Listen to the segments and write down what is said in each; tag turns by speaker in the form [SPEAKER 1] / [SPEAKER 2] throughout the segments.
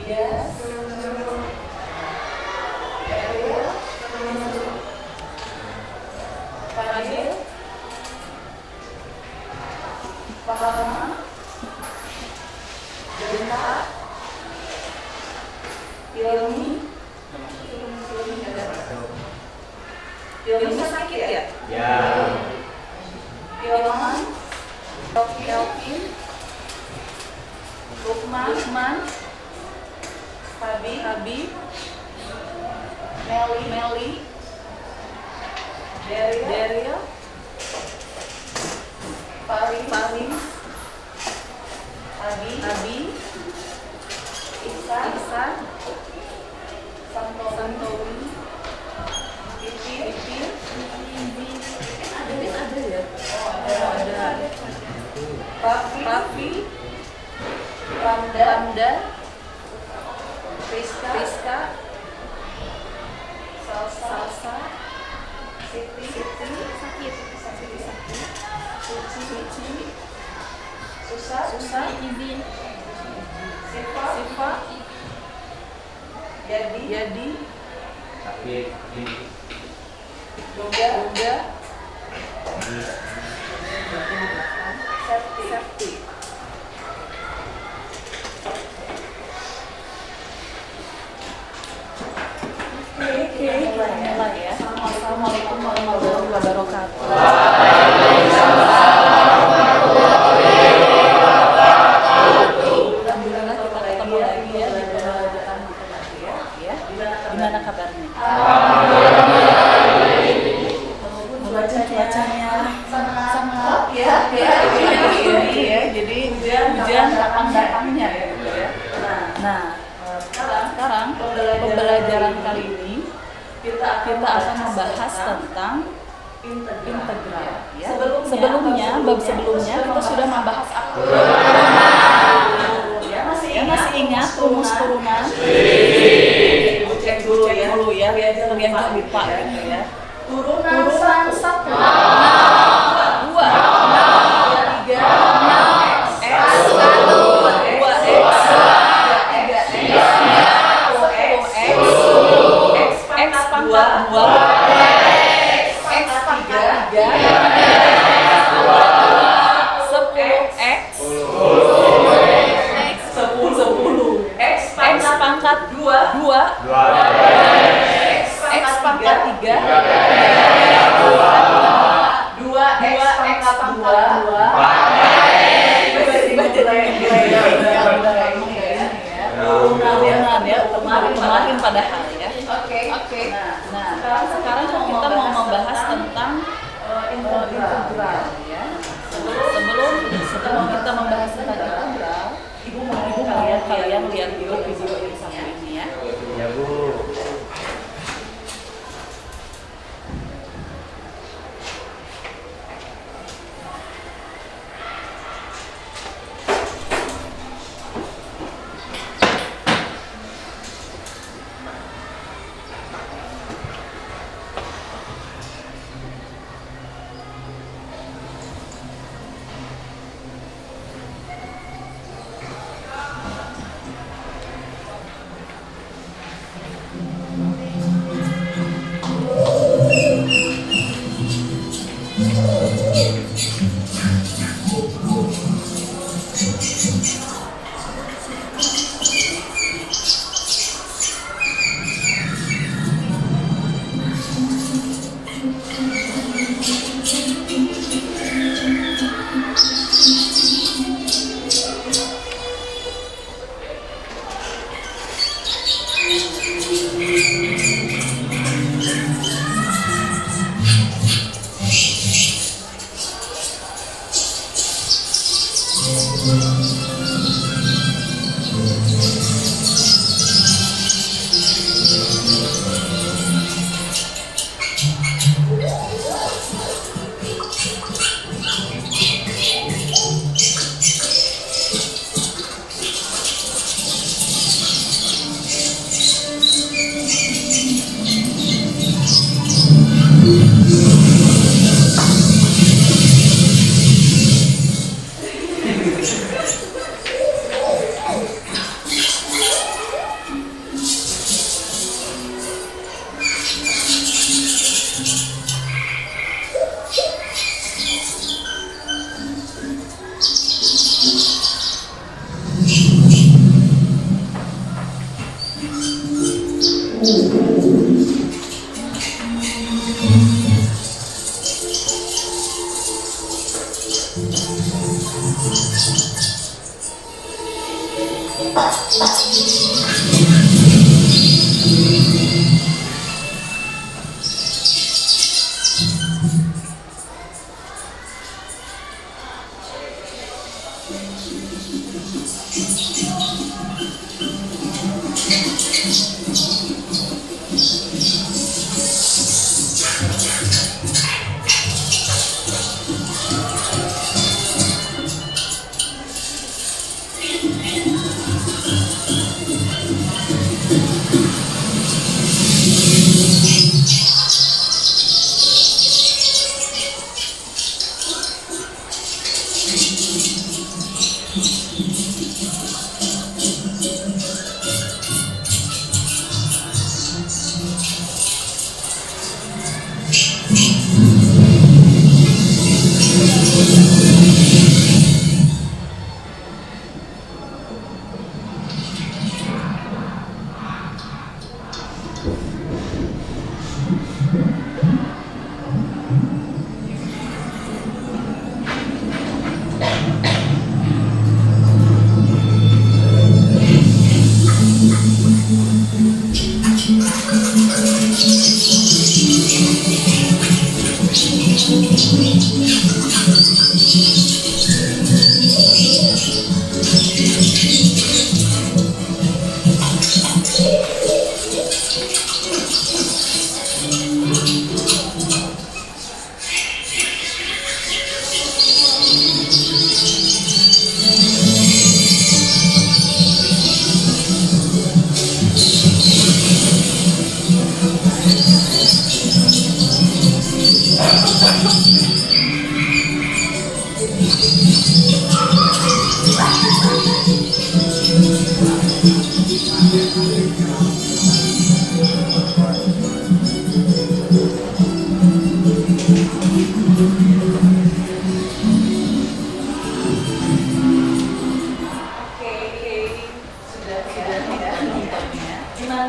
[SPEAKER 1] Yes. Ariel. Fadil. Fahma. Genta. Hilmi. Hilmi sakit ya?
[SPEAKER 2] Ya.
[SPEAKER 1] Hilman. Kelvin. Lukman. Habib. Meli. Daryl. Farin. Abi. Ihsan. Santowi. Pipin. Ada ya? Oh, ada. Papi. Ramda. Rizka. Salsa. Siti. Suci. Susah. Izin. Sifa. Jadi.
[SPEAKER 2] Sakit.
[SPEAKER 1] Yoga. Septi. Oke, mulai ya. Assalamualaikum warahmatullahi wabarakatuh. Alhamdulillah kita ketemu lagi ya di pembelajaran matematika ya. Gimana kabarnya? Cuacanya sangat ya. Jadi hujan datangnya ya. Nah, sekarang pembelajaran kali ini kita akan membahas tentang integral ya. Bab sebelumnya kita sudah membahas apa? Masih ingat rumus turunan? Cek dulu ya, biar jangan lupa gitu ya. Turunan 1, 2, 3, 6, X, 2X, 3X, X pangkat 2, X pangkat 3, 10X, 10, X pangkat 2, X pangkat 3, 2X pangkat 2, tiba-tiba jadi kemarin padahal ya. Oke. Nah, sekarang kita mau membahas tentang integral ya. Sebelum kita membahas tentang integral, Ibu mau kalian lihat dulu video yang satu ini ya.
[SPEAKER 2] Ya, Bu.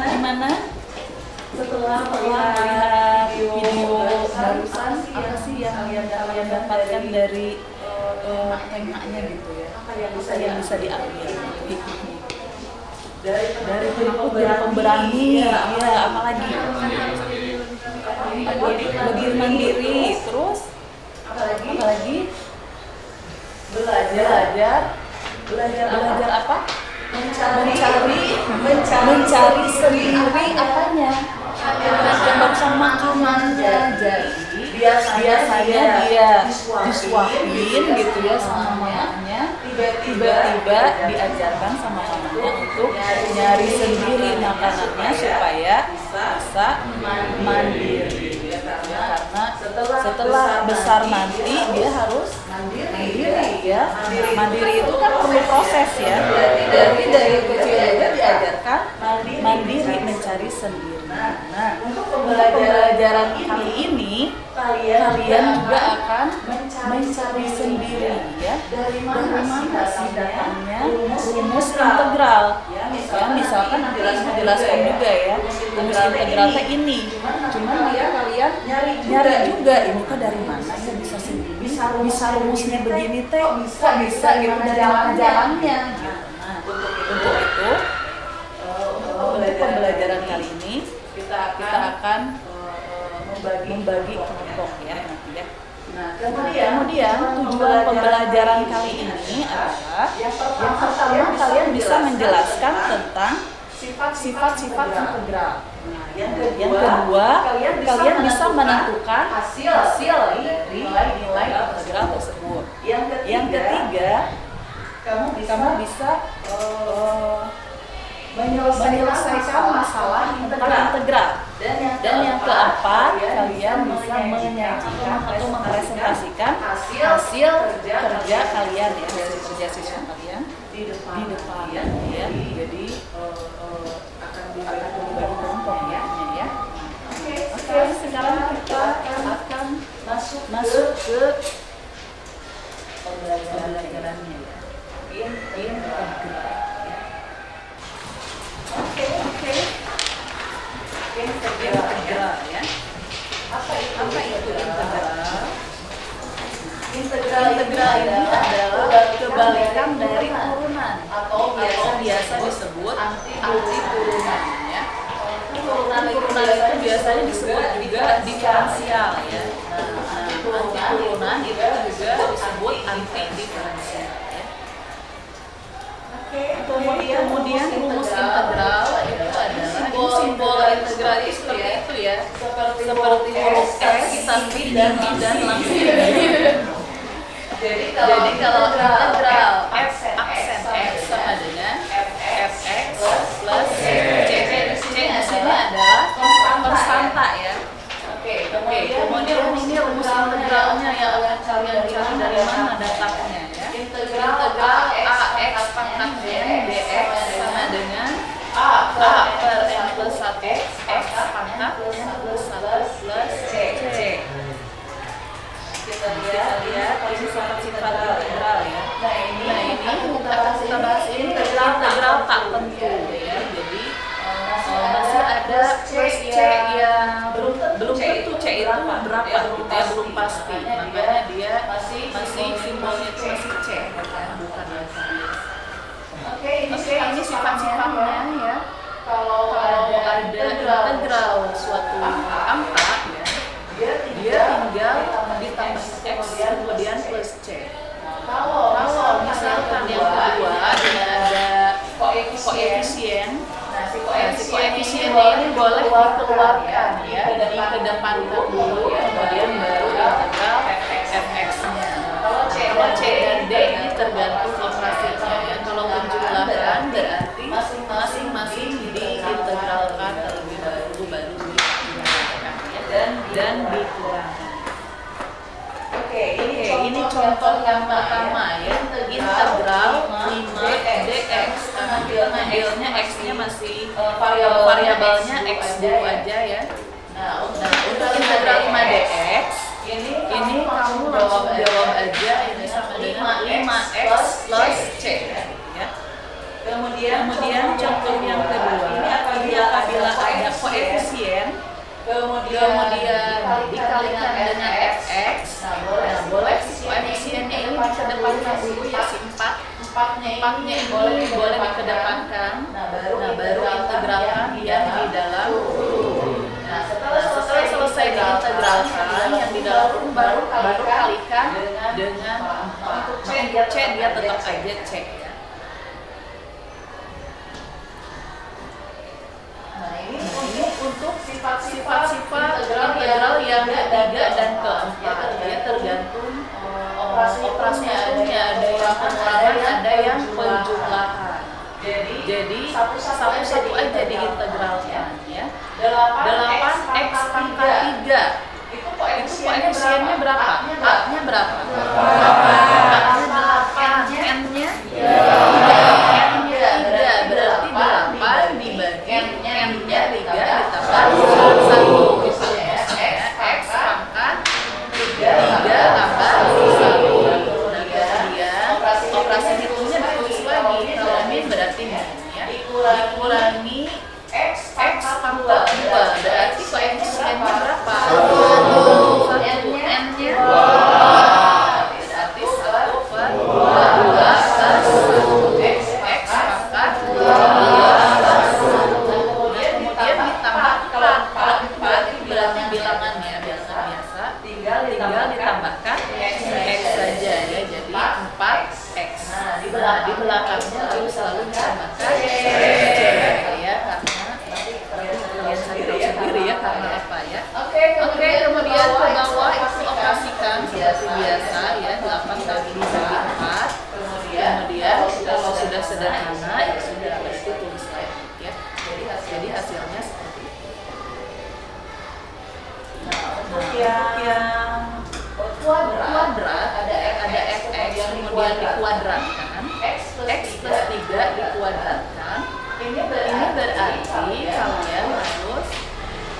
[SPEAKER 1] Gimana? Setelah melihat video barusan, apa sih yang kalian dapatkan dari temanya gitu ya? Apa yang bisa diambil hikmahnya? Dari pemberani, ya apalagi? Belajar mandiri, terus apalagi? Belajar apa? Mencari sendiri apanya? Barusan makanannya. Jadi biasanya dia disuapin gitu ya sama mamanya, tiba-tiba diajarkan sama mamanya untuk nyari sendiri makanannya supaya bisa mandiri. Karena setelah besar nanti dia harus mandiri ya. Mandiri itu kan perlu proses ya. Jadi dari kecil juga diajarkan mandiri, mencari sendiri. Nah, untuk pembelajaran kali ini kalian juga akan mencari sendiri ya. Dari mana sih datangnya rumus integral? Ya, misalkan nanti Ibu jelaskan juga ya. Rumus integralnya ini. Cuman nanti kalian nyari juga ini kok dari mana ya bisa sendiri. Bisa rumusnya begini teh, kok bisa gitu dari jalannya. Nah, untuk itu pembelajaran kali ini kita akan membagi kelompok ya nanti ya. Nah, kemudian tujuan pembelajaran kali ini adalah yang pertama kalian bisa menjelaskan tentang sifat-sifat integral. Yang kedua, kalian bisa menentukan hasil dari nilai integral tersebut. Yang ketiga, kamu bisa menyelesaikan masalah tentang integral. Dan yang keempat, kalian bisa menyajikan atau mempresentasikan hasil kerja kalian ya, hasil kerja siswa kalian di depan ya. Jadi akan dibagi kelompok ya. Oke, sekarang kita akan masuk ke pembelajarannya ya. Oke. integral ya. Apa itu integral? Integral ini adalah kebalikan dari turunan atau biasa disebut antiturunan ya. Turunan itu biasanya disebut juga diferensial ya. Antiturunan itu juga disebut antidiferensial ya. Kemudian rumus integral itu adalah simbol integral itu seperti itu ya. Seperti huruf S tapi tinggi dan langsung. Jadi kalau integral aksen X sama dengan fx plus c. C di sini adalah konstanta ya. Kemudian ini rumus integralnya yang akan kalian cari dari mana dataknya ya. Integral ax pangkat n dx sama dengan a per n plus 1 x pangkat n plus 1 plus c. Kita lihat ini sifat-sifat integral ya. Nah ini kita bahas ini integral tak tentu ya. Jadi masih ada plus c yang belum tentu c itu berapa gitu ya, belum pasti. Makanya dia masih simbolnya itu masih c bukan lagi. Oke, ini sifat-sifatnya ya. Kalau ada integral suatu angka ya, dia tinggal ditambah x kemudian plus c. Kalau misalkan yang kedua ada koefisien, si koefisiennya ini boleh dikeluarkan ya, dikedepankan dulu ya, kemudian baru integral fx-nya. Kalau c dan d ini tergantung operasinya ya. Kalau penjumlahan berarti masing-masing diintegralkan terlebih dahulu baru dikeluarkan ya, dan dikurangkan. Ini contoh yang pertama ya, integral 5 dx. Karena L-nya x-nya masih variabelnya x dulu aja ya. Nah, untuk integral 5 dx ini kamu langsung jawab aja, ini sama dengan 5x plus c ya. Kemudian contoh yang kedua, apabila ada koefisien kemudian dikalikan dengan fx, nah boleh si koefisiennya ini dikedepankan dulu ya, si 4-nya ini boleh dikedepankan, nah baru integralkan yang di dalam kurung. Nah setelah selesai diintegralkan yang di dalam kurung baru kalikan dengan 4. Untuk c dia tetap aja c ya. Nah ini untuk sifat-sifat integral yang ketiga dan keempat ya, tergantung operasinya, ada yang pengurangan, ada yang penjumlahan. Jadi satu-satu aja diintegralkan ya. 8x pangkat 3 itu koefisiennya berapa? A-nya berapa? A-nya 8, n-nya 3, berarti 8 dibagi n-nya 3 ditambah 1 gitu ya. X pangkat 3 tambah 1. Kemudian operasi hitungnya ditulis lagi. Kalau min berarti min ya. Dikurangi x pangkat 2, berarti koefisiennya berapa? 1, n-nya 2, berarti 1 per 2 plus x pangkat 2 plus 1. Kemudian ditambah kalau 4 itu berarti bilangannya biasa, tinggal ditambahkan x saja ya, jadi 4x. Nah di belakangnya lalu selalu ditambahkan c ya, karena kalian sendiri ya, karena apa ya. Oke, kemudian ke bawah itu operasikan seperti biasa ya, 8 bagi 4. Kemudian kalau sudah sederhana ya sudah, berarti tulis lagi ya. Jadi hasilnya seperti itu. Nah untuk yang kuadrat ada fx kemudian dikuadratkan, x plus 3 dikuadratkan. Ini berarti kalian harus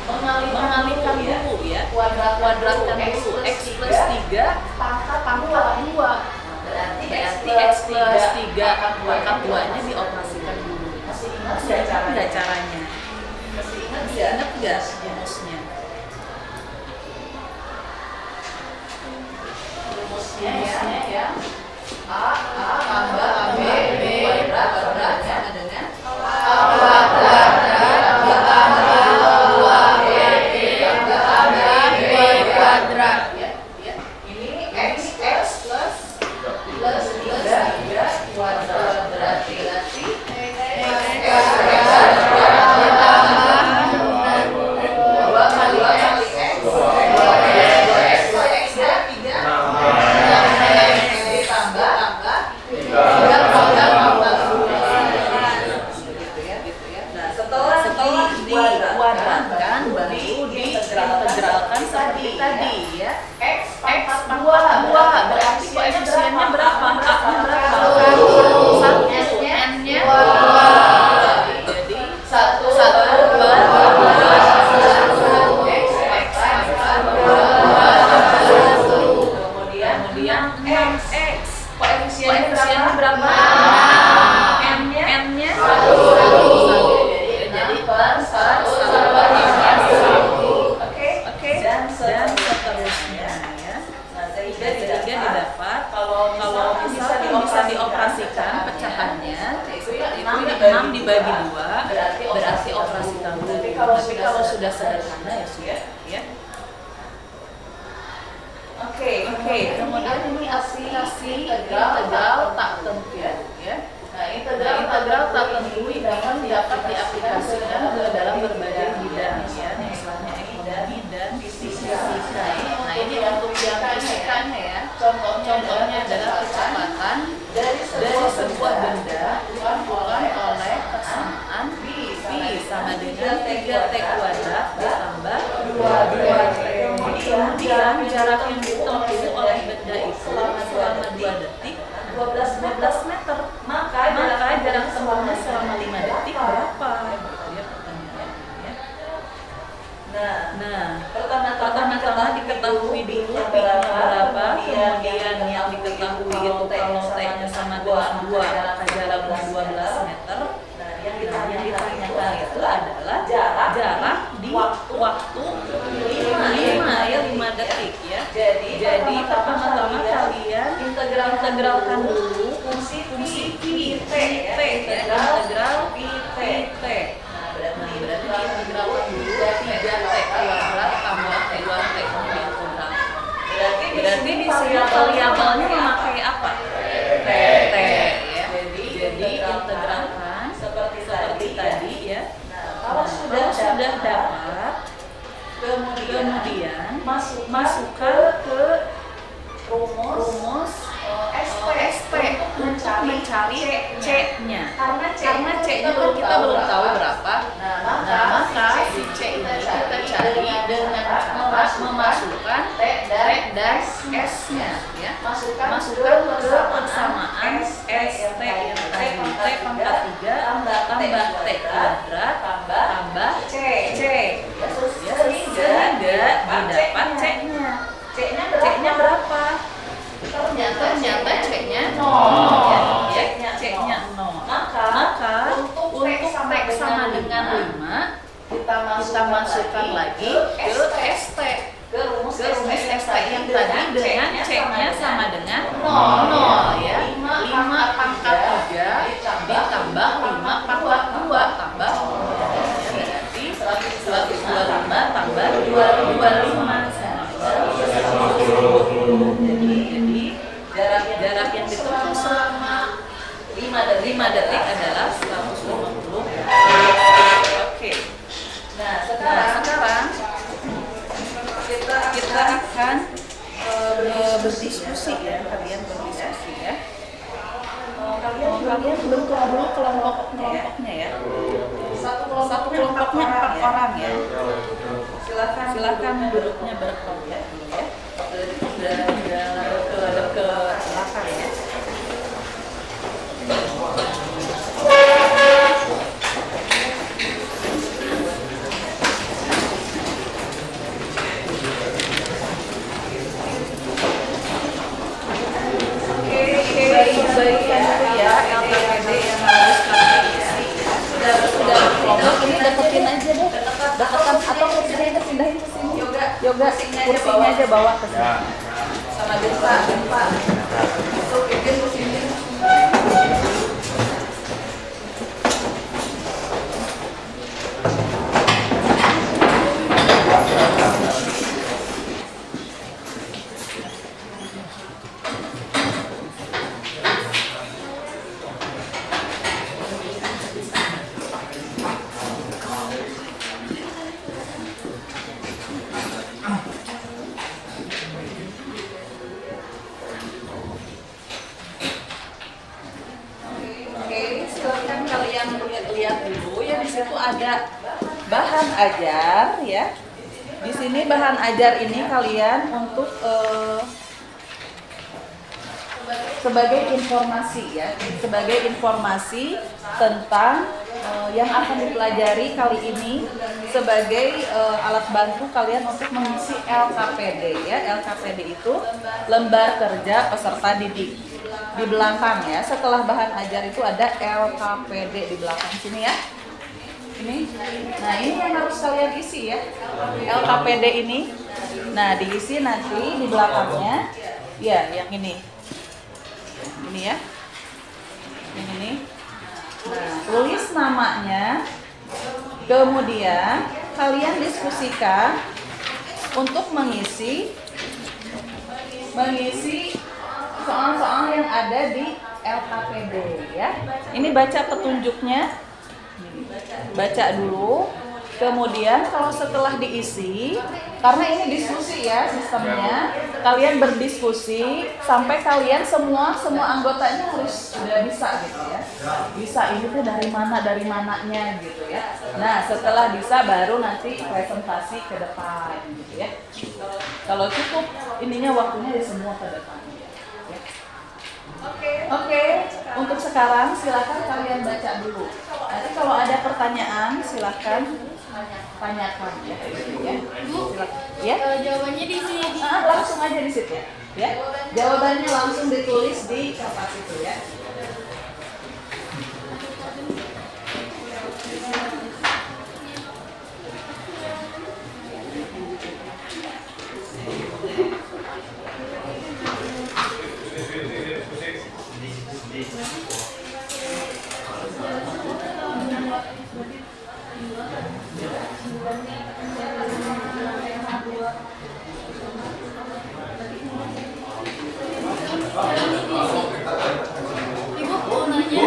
[SPEAKER 1] mengalihkan dulu ya, kuadratkan dulu x plus 3 pangkat 2. Berarti x plus 3 pangkat 2 nya dioperasikan dulu. Masih ingat nggak caranya? Masih ingat nggak? rumusnya. Rumusnya ya. A tambah AB kuadrat sama dengan A kuadrat ditambah 2B tambah AB kuadrat. Ya. Ini X plus 3 kuadrat berarti X kuadrat ditambah 2 kali X 2X 2X-nya 3 ditambah 3 gitu ya. Nah, setelah dikuadratkan baru diintegralkan seperti tadi ya. X pangkat 2 berarti koefisiennya berapa? A-nya berapa? 1, N-nya 2. Jadi 1 per 2 X pangkat 2. Kemudian X koefisiennya berapa? N-nya 1. Jadi per 1 tambah 1. Oke. Dan seterusnya ya. Nah, sehingga didapat kalau misalkan bisa dioperasikan pecahannya itu 6 dibagi 2 berarti operasikan dulu. Tapi kalau sudah sederhana ya sudah ya. Oke. Kemudian ini aplikasi integral tak tentu ya. Nah, integral tak tentu ini dapat diaplikasikan ke dalam berbagai bidang ya, misalnya ekonomi dan fisika. Nah, ini untuk yang fisikanya ya. Contohnya adalah kecepatan dari sebuah benda dilakukan oleh persamaan V sama dengan 3T kuadrat ditambah 2T. Kemudian jarak yang ditempuh oleh benda itu selama 2 detik 12 meter. Maka jarak tempuhnya selama 5 detik berapa? Ya pertanyaannya. Nah, pertama-tama diketahui dulu P-nya berapa, kemudian yang diketahui itu kalau T-nya sama dengan 2 maka jaraknya 12 meter. Yang ditanyakan itu adalah jarak di waktu 5 detik ya. Jadi pertama-tama kalian integralkan dulu fungsi P T ya. Integral P T. Nah, berarti diintegralkan dulu 3T kuadrat tambah 2T kemudian kurang. Berarti di sini variabelnya memakai apa? T ya. Jadi integralkan seperti tadi ya. Kalau sudah dapat, kemudian masukkan ke rumus SP untuk mencari C-nya. Karena C-nya kita belum tahu berapa. Nah, maka si C ini kita cari dengan cara memasukkan T dan S-nya ya. Masukkan ke persamaan ST yang tadi T pangkat 3 tambah T kuadrat tambah C. Ya, sehingga didapat C-nya. C-nya berapa? Ternyata C-nya 0 ya. C-nya 0. Maka untuk T sama dengan 5 kita masukkan lagi ke ST. Ke rumus ST yang tadi dengan C-nya sama dengan 0 ya. 5 pangkat 3 ditambah 5 pangkat 2 tambah berarti 125 tambah 225 Jadi jarak yang ditempuh selama 5 detik adalah 150. Oke. Nah, sekarang kita akan berdiskusi ya, kalian berdiskusi ya. Kalian bentuk dulu kelompoknya ya. Satu kelompoknya 4 orang ya. Silakan duduknya berkelompok dulu ya. Udah ke belakang ya. Baik-baikkan dulu ya LPPD yang harus kami isi. Sudah kelompok ini deketin aja deh. Deketan atau bawa ke sini.
[SPEAKER 2] Ya.
[SPEAKER 1] Sama Desa, Pak. Masuk Ipin ke sini. Oke, silakan kalian lihat dulu ya, di situ ada bahan ajar ya. Di sini bahan ajar ini kalian untuk sebagai informasi ya, sebagai informasi tentang yang akan dipelajari kali ini sebagai alat bantu kalian untuk mengisi LKPD ya. LKPD itu lembar kerja peserta didik. Di belakang ya, setelah bahan ajar itu ada LKPD di belakang sini ya. Ini, nah ini yang harus kalian isi ya, LKPD ini. Nah diisi nanti di belakangnya, ya yang ini ya, yang ini. Nah tulis namanya, kemudian kalian diskusikan untuk mengisi soal-soal yang ada di LKPD ya. Ini baca petunjuknya. Baca dulu, kemudian kalau setelah diisi, karena ini diskusi ya sistemnya, kalian berdiskusi sampai kalian semua anggotanya harus sudah bisa gitu ya. Bisa ini tuh dari mananya gitu ya. Nah setelah bisa baru nanti presentasi ke depan gitu ya. Kalau cukup ininya waktunya ya semua ke depan. Oke, untuk sekarang silakan kalian baca dulu. Nanti kalau ada pertanyaan silakan tanyakan ya. Silakan. Ya.
[SPEAKER 3] Jawabannya di sini.
[SPEAKER 1] Langsung aja di situ ya. Jawabannya langsung ditulis di kertas itu ya.
[SPEAKER 3] Ibu mau nanya.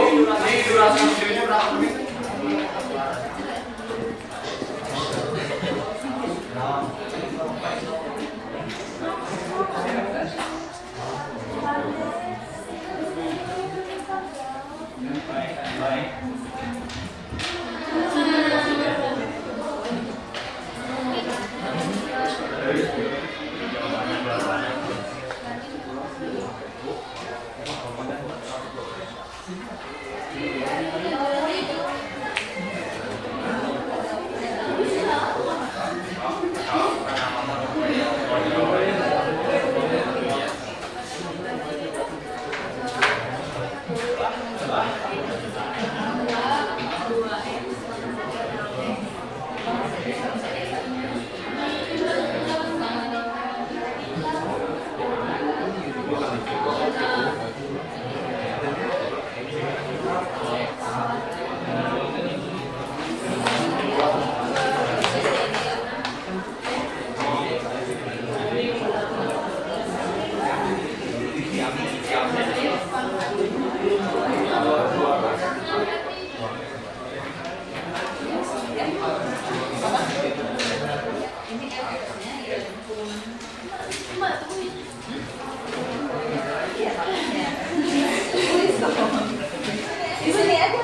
[SPEAKER 3] Di sini aja.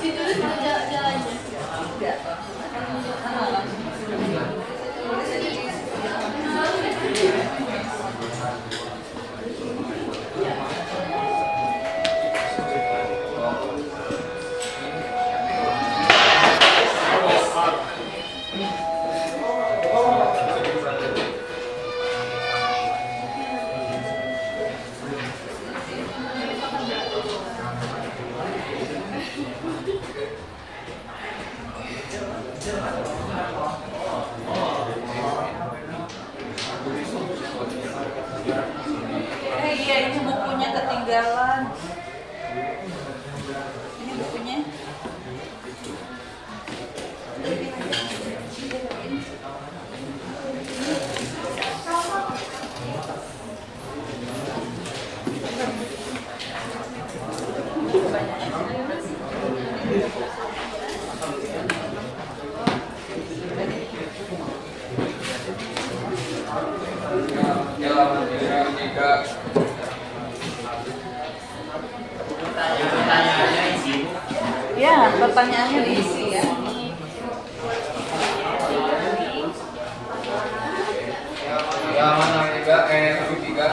[SPEAKER 3] Ditulis jalannya.
[SPEAKER 1] pertanyaannya diisi ya.
[SPEAKER 4] Ya mana tiga satu tiga.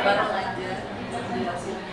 [SPEAKER 1] bareng aja jelasin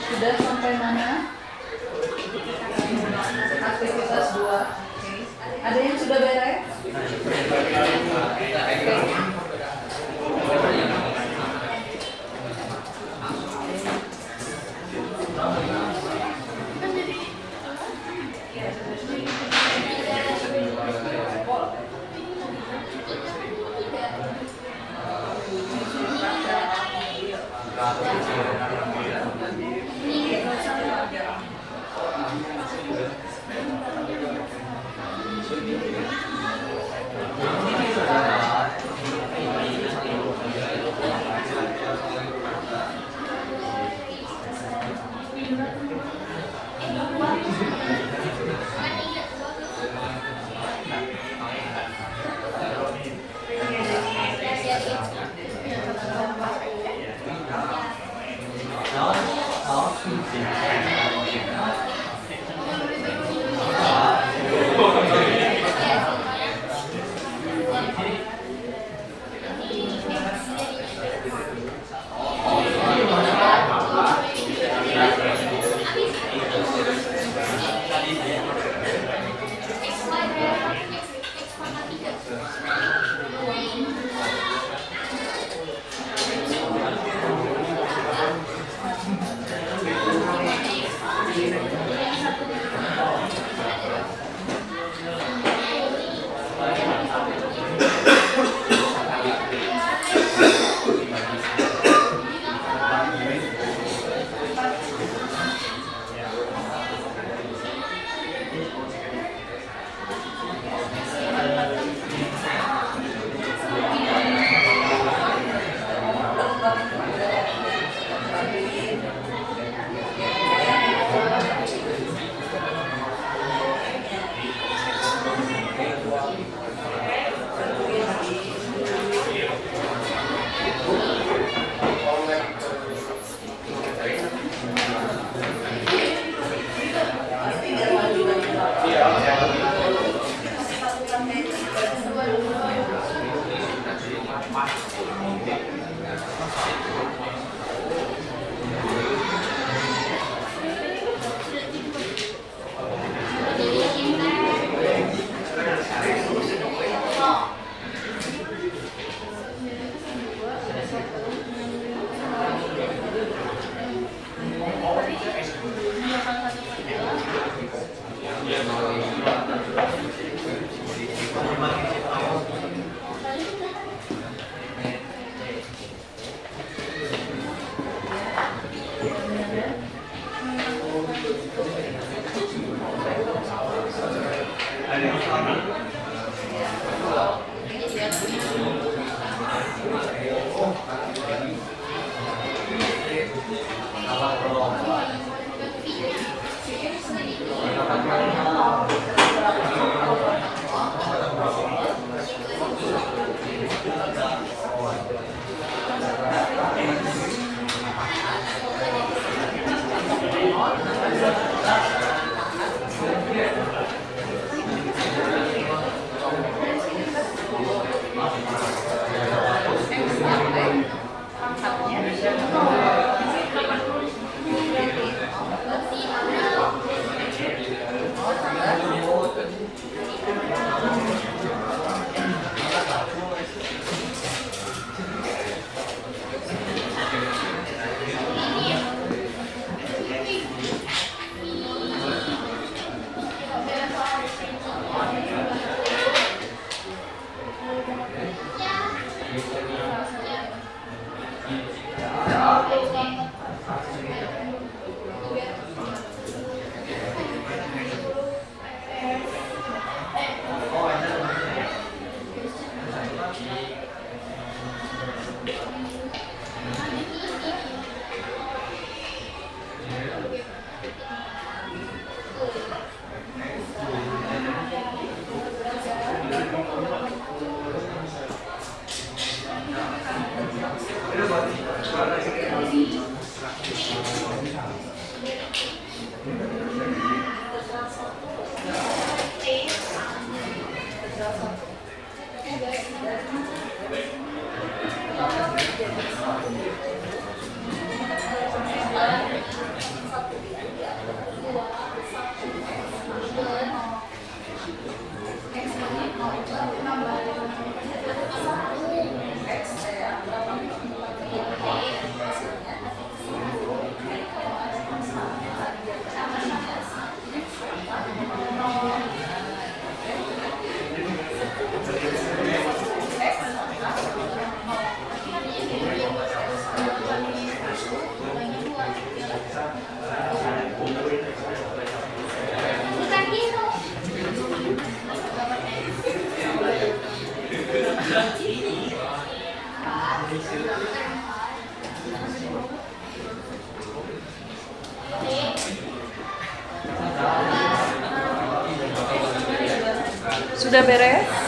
[SPEAKER 1] Sudah sampai mana? Aktivitas 2. Ada yang sudah beres? Sudah beres?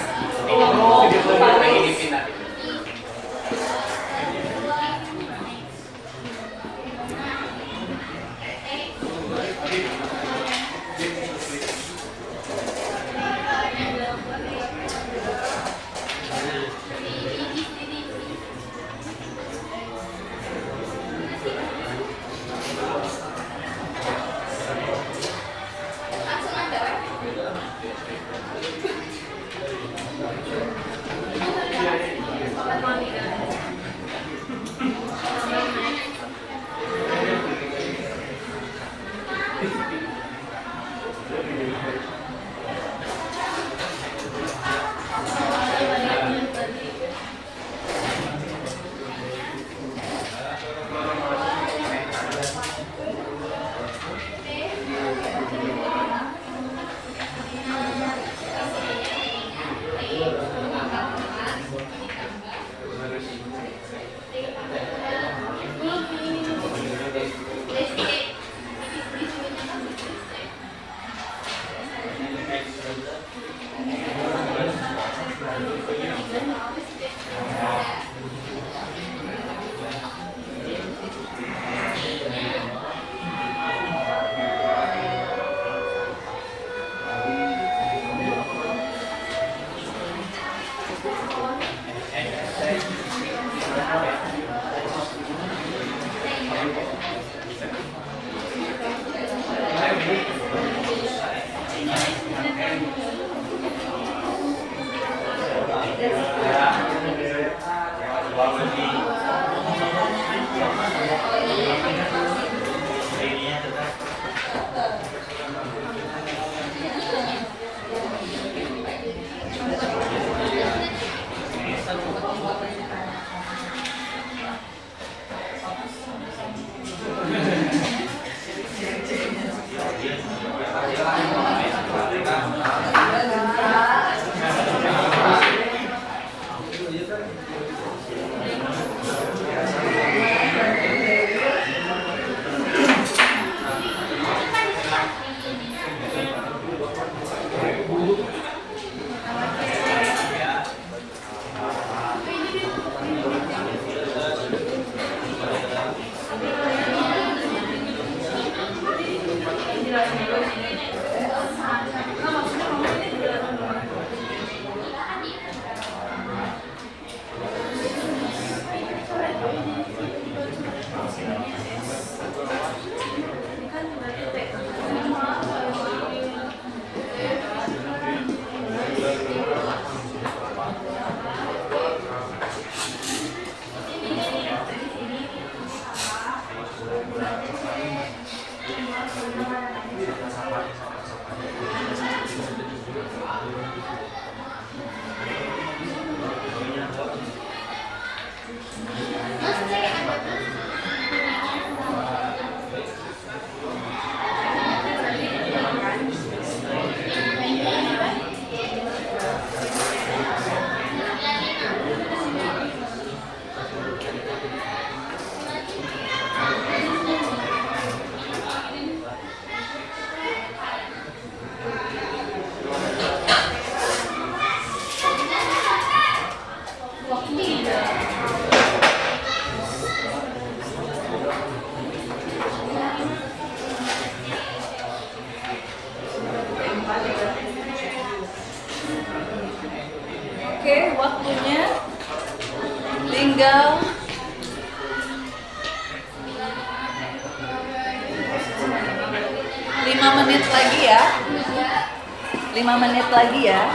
[SPEAKER 1] Oke, waktunya tinggal 5 menit lagi ya. 5 menit lagi ya.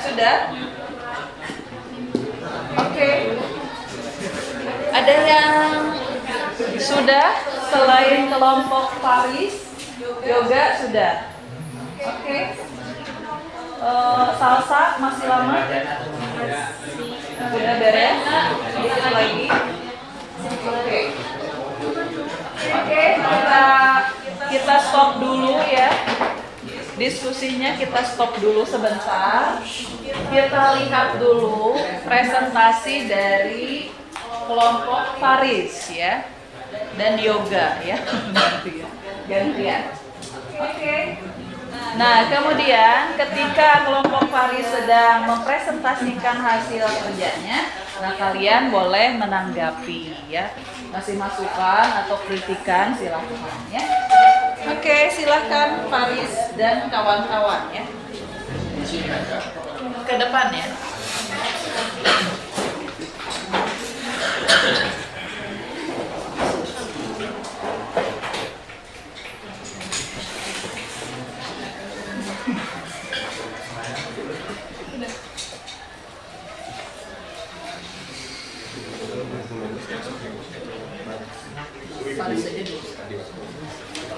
[SPEAKER 1] Sudah? Oke. Ada yang sudah selain kelompok Paris, yoga sudah. Oke. Salsa masih lama? Sudah beres? Dikit lagi. Oke. Oke, kita stop dulu ya. Diskusinya kita stop dulu sebentar. Kita lihat dulu presentasi dari kelompok Paris ya. Dan yoga ya. Gantian. Oke. Nah, kemudian ketika kelompok Paris sedang mempresentasikan hasil kerjanya, nah kalian boleh menanggapi ya. Masih masukan atau kritikan silahkan ya. Oke, silahkan Paris dan kawan-kawan ya. Ke depan ya.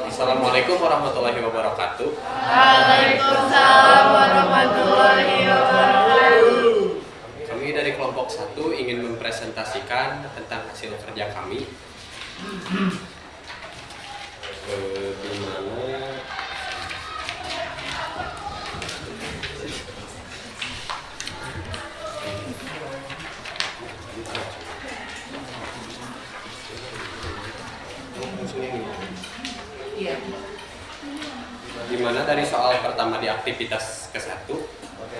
[SPEAKER 5] Assalamualaikum warahmatullahi wabarakatuh.
[SPEAKER 3] Waalaikumsalam warahmatullahi wabarakatuh.
[SPEAKER 5] Kami dari kelompok 1 ingin mempresentasikan tentang hasil kerja kami. Di mana
[SPEAKER 1] Iya.
[SPEAKER 5] Dimana dari soal pertama di aktivitas ke-1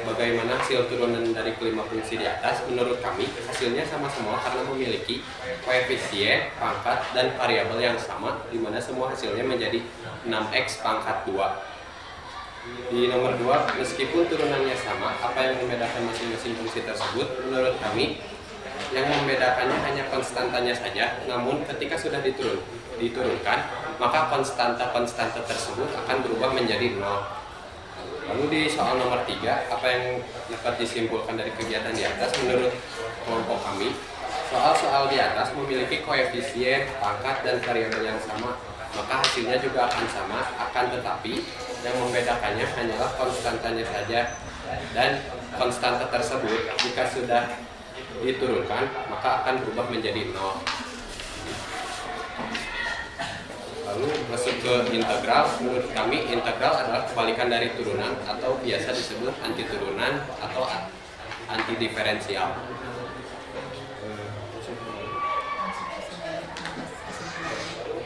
[SPEAKER 5] bagaimana hasil turunan dari kelima fungsi di atas? Menurut kami, hasilnya sama semua karena memiliki koefisien, pangkat, dan variabel yang sama, di mana semua hasilnya menjadi 6x pangkat 2. Di nomor 2, meskipun turunannya sama, apa yang membedakan masing-masing fungsi tersebut? Menurut kami, yang membedakannya hanya konstantanya saja, namun ketika sudah diturunkan, maka konstanta tersebut akan berubah menjadi 0. Lalu di soal nomor 3, apa yang dapat disimpulkan dari kegiatan di atas? Menurut kelompok kami, soal-soal di atas memiliki koefisien, pangkat, dan variabel yang sama, maka hasilnya juga akan sama, akan tetapi yang membedakannya hanyalah konstantanya saja, dan konstanta tersebut jika sudah diturunkan maka akan berubah menjadi 0. Lalu masuk ke integral. Menurut kami integral adalah kebalikan dari turunan atau biasa disebut anti turunan atau anti diferensial.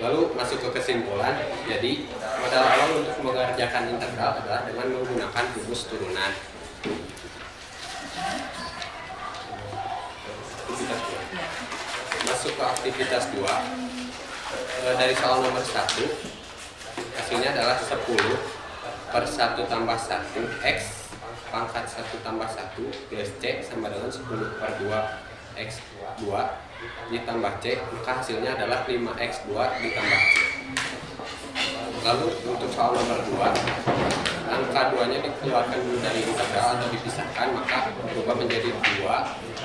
[SPEAKER 5] Lalu masuk ke kesimpulan. Jadi modal awal untuk mengerjakan integral adalah dengan menggunakan rumus turunan. Masuk ke aktivitas 2. Dari soal nomor 1, hasilnya adalah 10 per 1 tambah 1 x pangkat 1 tambah 1 plus c sama dengan 10 per 2 x 2 ditambah c, maka hasilnya adalah 5x2 ditambah c. Lalu untuk soal nomor 2, angka 2 nya dikeluarkan dulu dari integral atau dipisahkan, maka berubah menjadi 2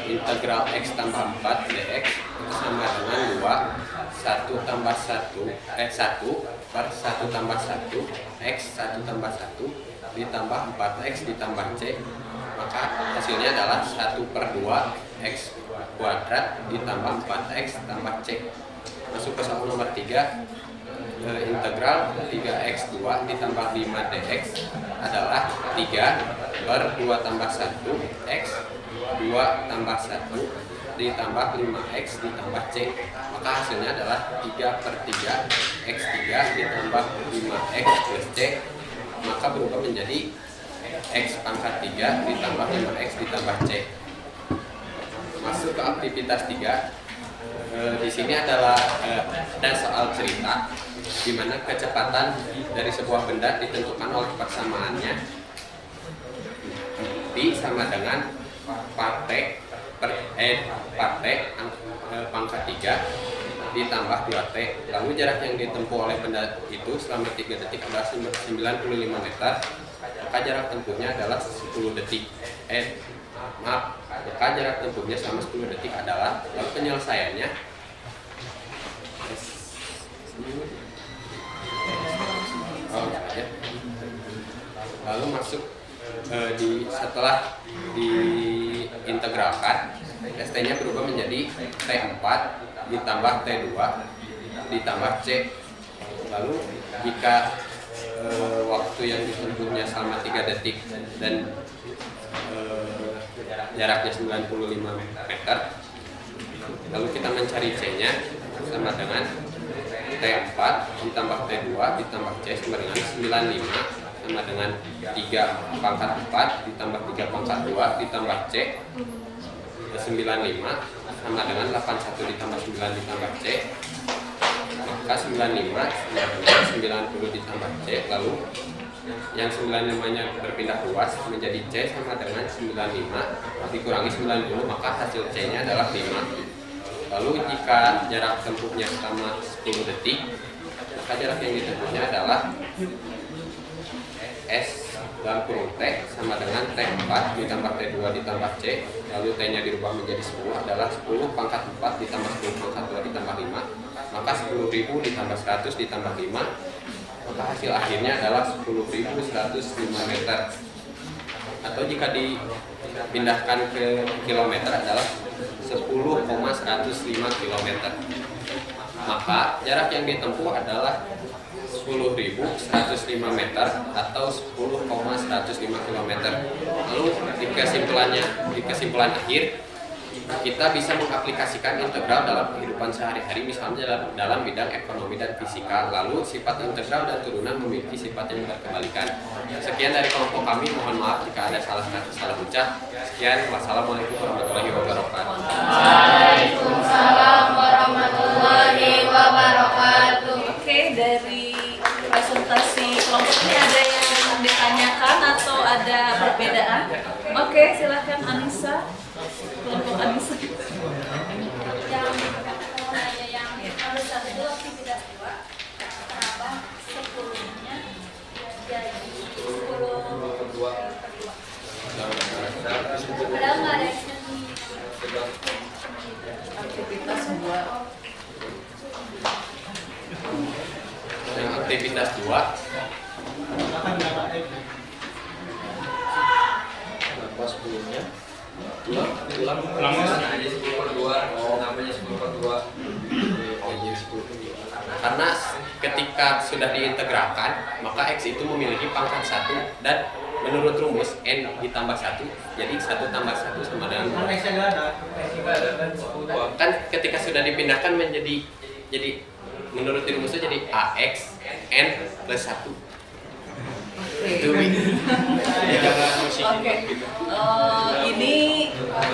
[SPEAKER 5] integral x tambah 4 dx itu sama dengan 2 1 tambah 1 per 1 tambah 1 x 1 tambah 1 ditambah 4x ditambah c, maka hasilnya adalah 1 per 2 x kuadrat ditambah 4x tambah c. Masuk ke soal nomor 3, integral 3x2 ditambah 5 dx adalah 3 per 2 tambah 1 x 2 tambah 1 ditambah 5x ditambah c, maka hasilnya adalah 3 per 3 x3 ditambah 5x plus c, maka berubah menjadi x pangkat 3 ditambah 5x ditambah c. Masuk ke aktivitas 3. Di sini adalah ada soal cerita di mana kecepatan dari sebuah benda ditentukan oleh persamaannya v sama dengan parte pangkat 3 ditambah 2t. Lalu jarak yang ditempuh oleh benda itu selama 3 detik adalah 95 meter, maka jarak tempuhnya adalah 10 detik. Maka jarak tempuhnya selama 10 detik adalah, lalu penyelesaiannya lalu masuk setelah diintegralkan, ST-nya berubah menjadi T4 ditambah T2 ditambah C. Lalu jika waktu yang ditempuhnya selama 3 detik dan jaraknya 95 meter, lalu kita mencari C-nya sama dengan T4 ditambah T2 ditambah C sama dengan 95 sama dengan 3 pangkat 4 ditambah 3 pangkat 2 ditambah C 95 sama dengan 81 ditambah 9 ditambah C, maka 95 sama dengan 90 ditambah C. Lalu yang 95 nya berpindah luas menjadi C sama dengan 95 dikurangi 90, maka hasil C nya adalah 5. Lalu jika jarak tempuhnya sama 10 detik, maka jarak yang ditempuhnya adalah S dalam kurung T sama dengan T4 ditambah T2 ditambah C, lalu T nya dirubah menjadi 10 adalah 10 pangkat 4 ditambah 10 pangkat 2 ditambah 5, maka 10.000 ditambah 100 ditambah 5, maka hasil akhirnya adalah 10.105 meter, atau jika dipindahkan ke kilometer adalah 10,105 km. Maka jarak yang ditempuh adalah 10.105 meter atau 10,105 km. Lalu di kesimpulan akhir, kita bisa mengaplikasikan integral dalam kehidupan sehari-hari, misalnya dalam bidang ekonomi dan fisika. Lalu sifat integral dan turunan memiliki sifat yang berkebalikan. Sekian dari kelompok kami, mohon maaf jika ada salah ucap. Sekian, wassalamualaikum warahmatullahi wabarakatuh.
[SPEAKER 3] Waalaikumsalam warahmatullahi wabarakatuh.
[SPEAKER 1] Oke, dari presentasi kelompok ini ada yang ditanyakan atau ada perbedaan? Oke, silakan Anissa. Kelompok Anissa.
[SPEAKER 6] Yang harus satu itu aktivitas 2. Kenapa 10-nya jadi 10/2? Padahal nggak ada extension.
[SPEAKER 1] Aktivitas 2.
[SPEAKER 5] Yang aktivitas 2
[SPEAKER 2] Pas 10-nya
[SPEAKER 4] Ulangnya aja 10/2. Oh, namanya 10/2.
[SPEAKER 5] jadi 10. Karena ketika sudah diintegralkan, maka X itu memiliki pangkat 1 dan menurut rumus N ditambah 1, jadi 1 tambah 1 sama dengan kan ketika sudah dipindahkan menjadi menurut rumusnya jadi AX N plus 1. Itu
[SPEAKER 1] Oke. Ini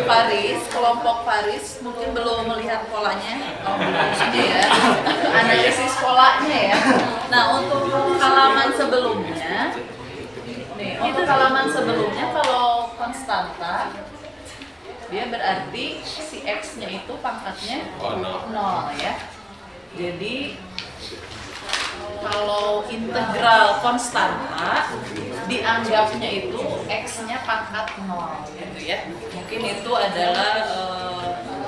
[SPEAKER 1] Paris, kelompok Paris mungkin belum melihat polanya, maksudnya ya, analisis polanya ya. Nah, untuk halaman sebelumnya, untuk halaman sebelumnya kalau konstanta, dia berarti si X-nya itu pangkatnya 0 ya. Jadi kalau integral konstanta dianggapnya itu X-nya pangkat 0 gitu ya. Mungkin itu adalah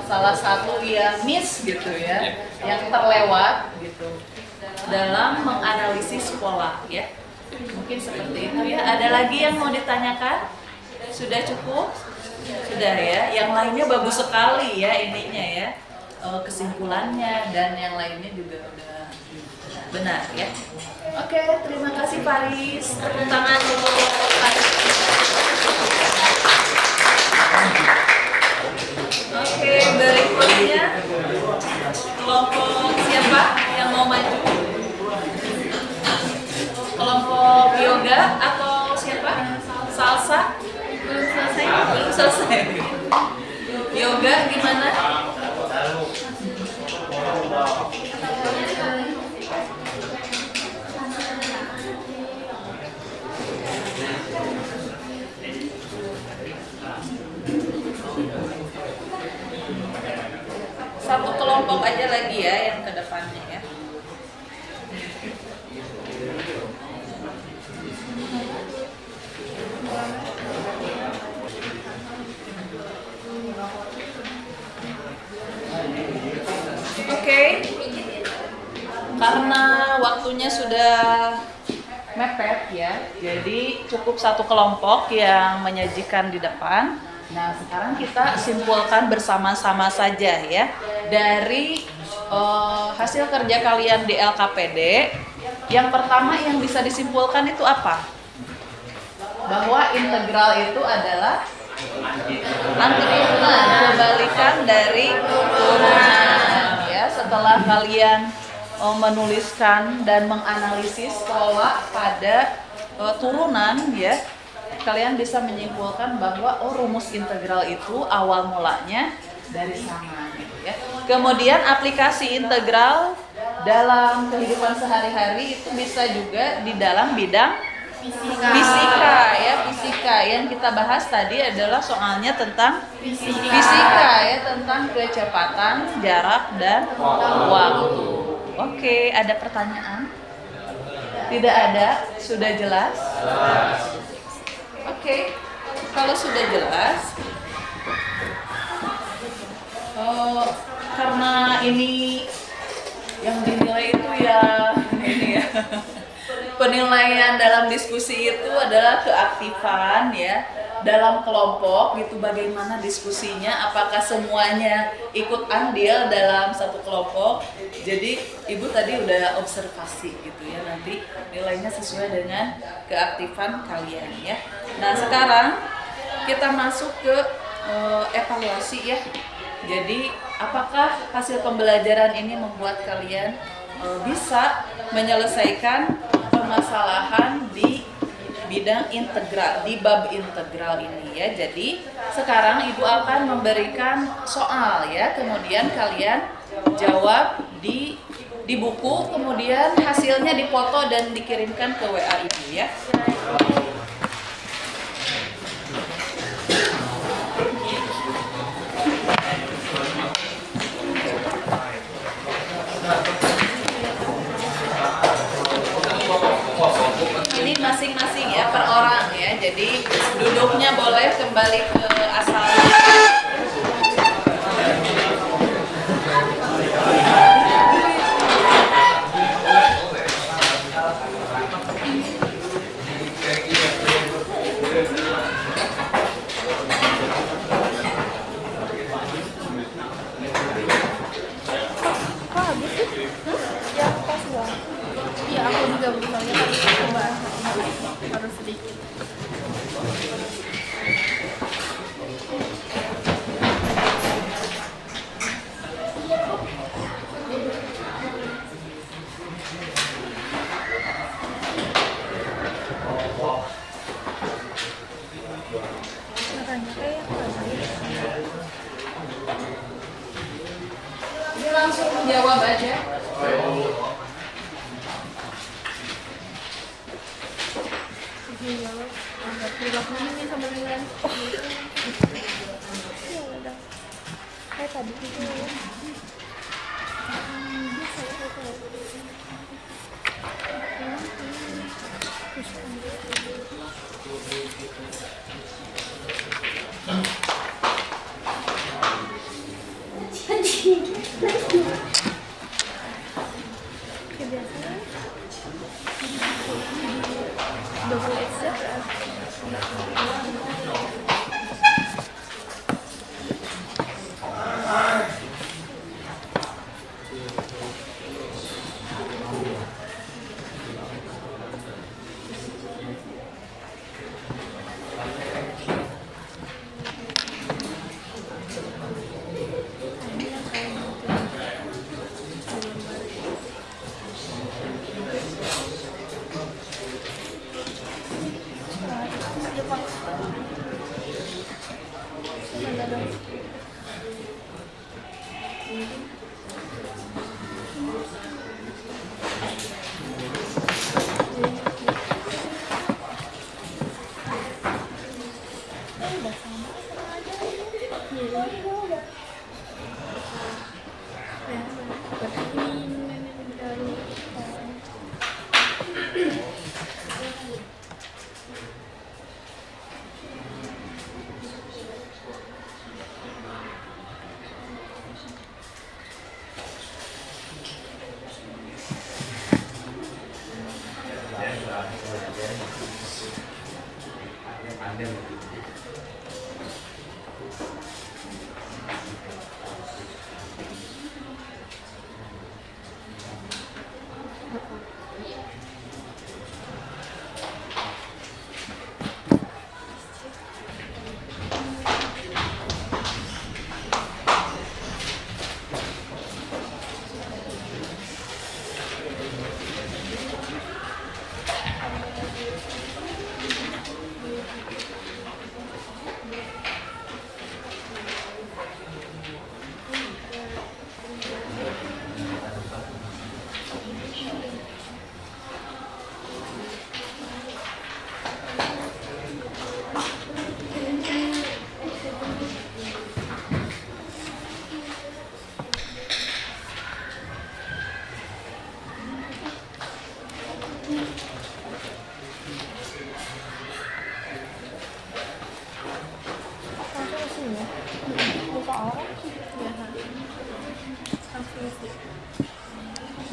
[SPEAKER 1] salah satu yang miss gitu ya, yang terlewat gitu dalam menganalisis pola ya. Mungkin seperti itu ya. Ada lagi yang mau ditanyakan? Sudah cukup? Sudah ya. Yang lainnya bagus sekali ya ininya ya. Kesimpulannya dan yang lainnya juga udah benar ya. Oke, terima kasih Paris. Tepuk tangan untuk Paris. Oke, berikutnya kelompok siapa yang mau maju? Kelompok yoga atau siapa? Salsa? Belum selesai. Belum selesai. Yoga gimana? Satu kelompok aja lagi ya yang ke depannya ya. Oke. Karena waktunya sudah mepet ya, jadi cukup satu kelompok yang menyajikan di depan. Nah, sekarang kita simpulkan bersama-sama saja ya. Dari hasil kerja kalian di LKPD, yang pertama yang bisa disimpulkan itu apa? Bahwa integral itu adalah antiturunan, kebalikan dari turunan ya. Setelah kalian menuliskan dan menganalisis pola pada turunan ya, kalian bisa menyimpulkan bahwa rumus integral itu awal mulanya dari sana gitu ya. Kemudian aplikasi integral dalam kehidupan sehari-hari itu bisa juga di dalam bidang fisika ya. Fisika yang kita bahas tadi adalah soalnya tentang fisika ya, tentang kecepatan, jarak dan waktu. Oke, ada pertanyaan? Tidak ada? Sudah jelas? Oke, kalau sudah jelas, karena ini yang dinilai itu ya ini ya, penilaian dalam diskusi itu adalah keaktifan ya dalam kelompok gitu, bagaimana diskusinya, apakah semuanya ikut andil dalam satu kelompok. Jadi ibu tadi udah observasi gitu ya, nanti nilainya sesuai dengan keaktifan kalian ya. Nah, sekarang kita masuk ke evaluasi ya. Jadi apakah hasil pembelajaran ini membuat kalian bisa menyelesaikan permasalahan di bidang integral, di bab integral ini ya. Jadi sekarang Ibu akan memberikan soal ya, kemudian kalian jawab di buku, kemudian hasilnya dipoto dan dikirimkan ke WA Ibu ya. Ini masing-masing ya, per orang ya. Jadi duduknya boleh kembali ke asalnya.
[SPEAKER 6] Iya, aku juga misalnya coba harus sedikit.
[SPEAKER 1] Ini langsung menjawab aja.
[SPEAKER 6] Ini sama dengan ya udah kayak tadi gitu ya. Double exit.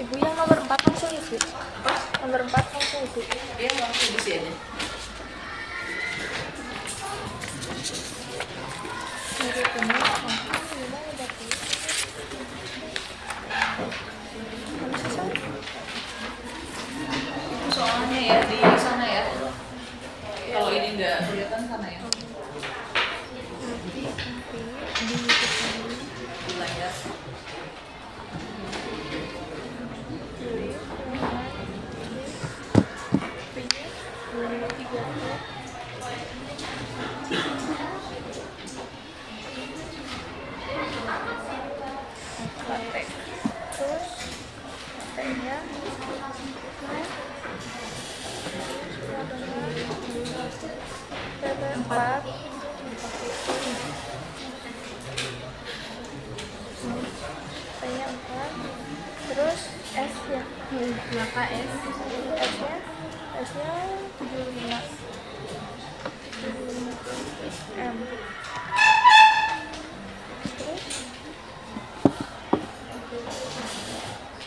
[SPEAKER 6] Ibu yang nomor 4 langsung isi. Nomor 4 langsung isi.
[SPEAKER 1] Dia langsung isi aja. Itu soalnya ya di sana ya. Kalau ini enggak kelihatan sana ya.
[SPEAKER 6] KS. S-nya 75. M.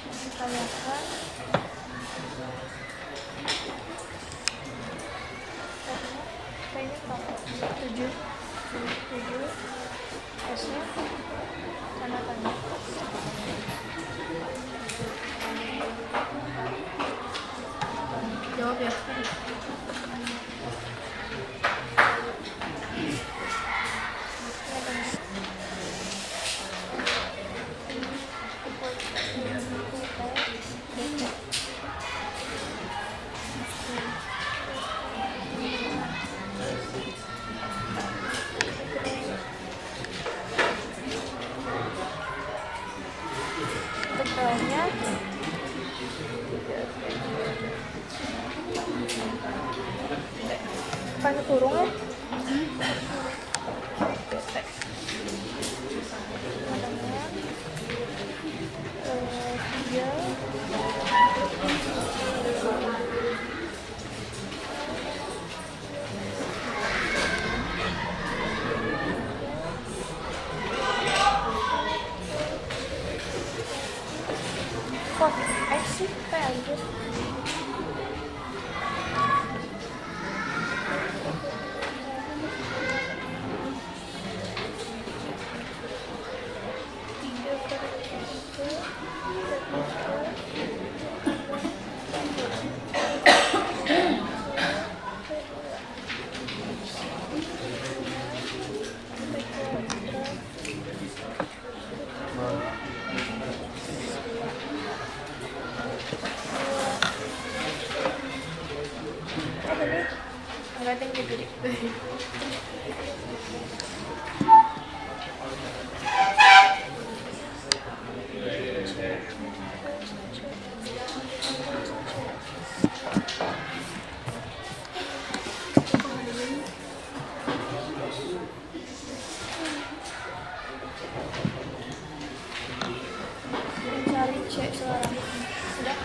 [SPEAKER 6] Terus tanyakan kayaknya berapa? 7. S-nya tanda tanya. Jawab ya. Tegalnya pakai kurung ya. Kok X sih kayak anjir. Enggak ada yang gede. Mencari cek sekarang. Sudah?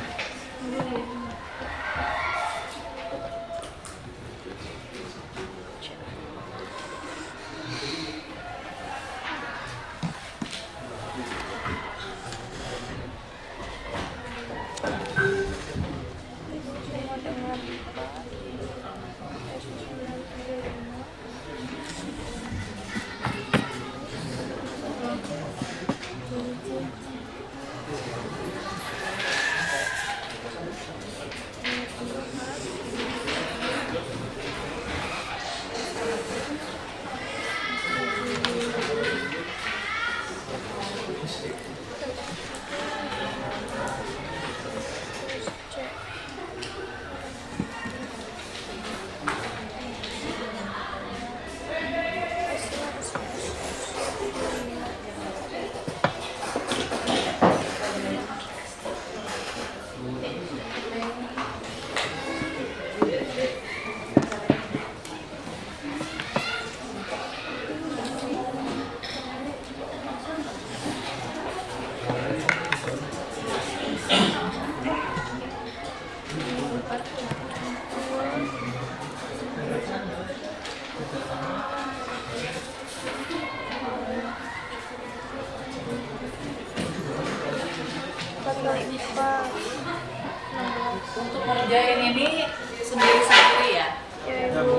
[SPEAKER 1] Untuk ngerjain ini sendiri-sendiri ya?
[SPEAKER 6] Ya, Ibu.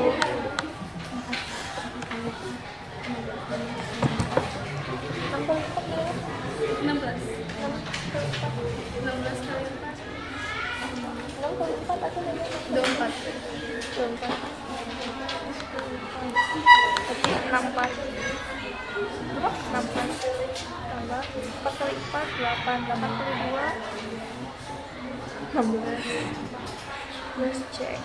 [SPEAKER 6] Let's check.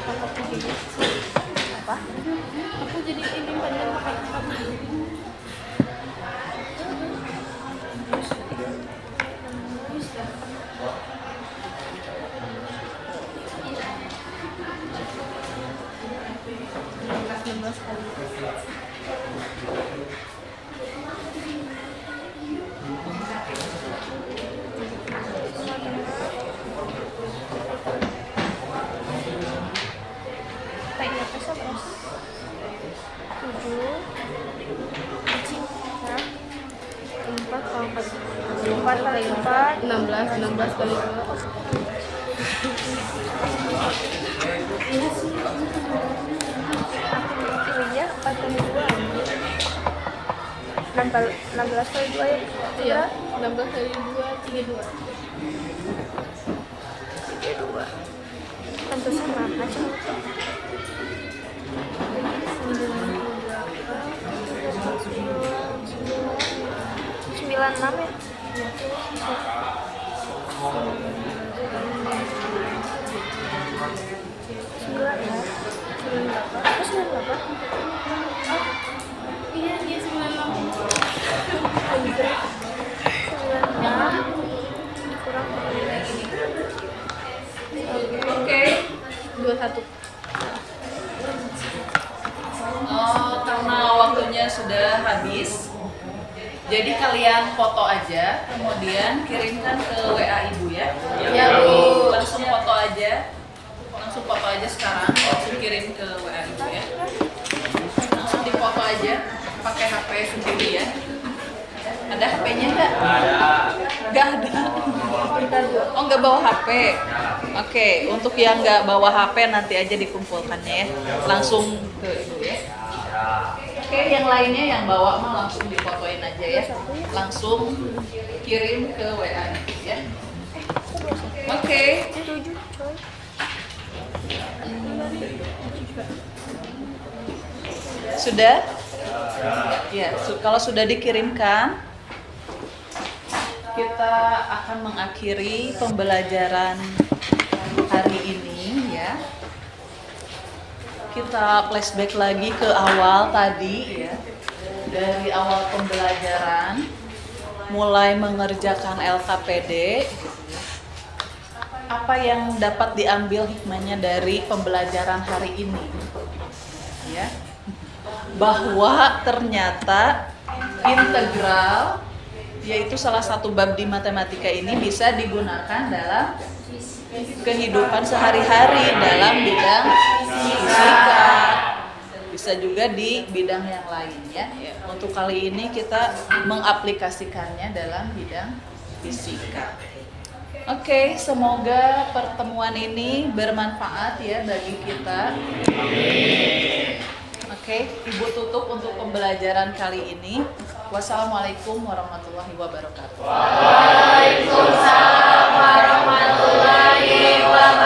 [SPEAKER 6] aku jadi apa? Aku jadi ini panjang pakai apa? Kayaknya apa sih, Bos? 7 4 kali 4 16 kali 2. Pilihnya 4 kali 2 16 kali 2 ya? Iya, 16 kali 2 32 tentu sama aja. 96 ya?
[SPEAKER 3] Iya, dia 96.
[SPEAKER 6] Dikurang
[SPEAKER 1] Oke.
[SPEAKER 6] 21.
[SPEAKER 1] Karena waktunya sudah habis, jadi kalian foto aja, kemudian kirimkan ke WA Ibu ya.
[SPEAKER 3] Ya, Bu.
[SPEAKER 1] Langsung foto aja sekarang, langsung kirim ke WA Ibu ya. Langsung difoto aja, pakai HP sendiri ya. Ada HP-nya nggak? Nggak ada. Oh, nggak bawa HP. Oke, untuk yang nggak bawa HP nanti aja dikumpulkannya ya. Langsung ke Ibu ya. Oke, yang lainnya yang bawa mah langsung difotoin aja ya. Langsung kirim ke WA ya. Oke. Sudah? Ya, kalau sudah dikirimkan, kita akan mengakhiri pembelajaran hari ini ya. Kita flashback lagi ke awal tadi ya. Dari awal pembelajaran mulai mengerjakan LKPD, apa yang dapat diambil hikmahnya dari pembelajaran hari ini? Ya. Bahwa ternyata integral, yaitu salah satu bab di matematika ini, bisa digunakan dalam kehidupan sehari-hari dalam bidang fisika, bisa juga di bidang yang lain ya. Untuk kali ini kita mengaplikasikannya dalam bidang fisika. Oke, semoga pertemuan ini bermanfaat ya bagi kita. Oke, Ibu tutup untuk pembelajaran kali ini. Wassalamualaikum warahmatullahi wabarakatuh.
[SPEAKER 3] Waalaikumsalam warahmatullahi wabarakatuh.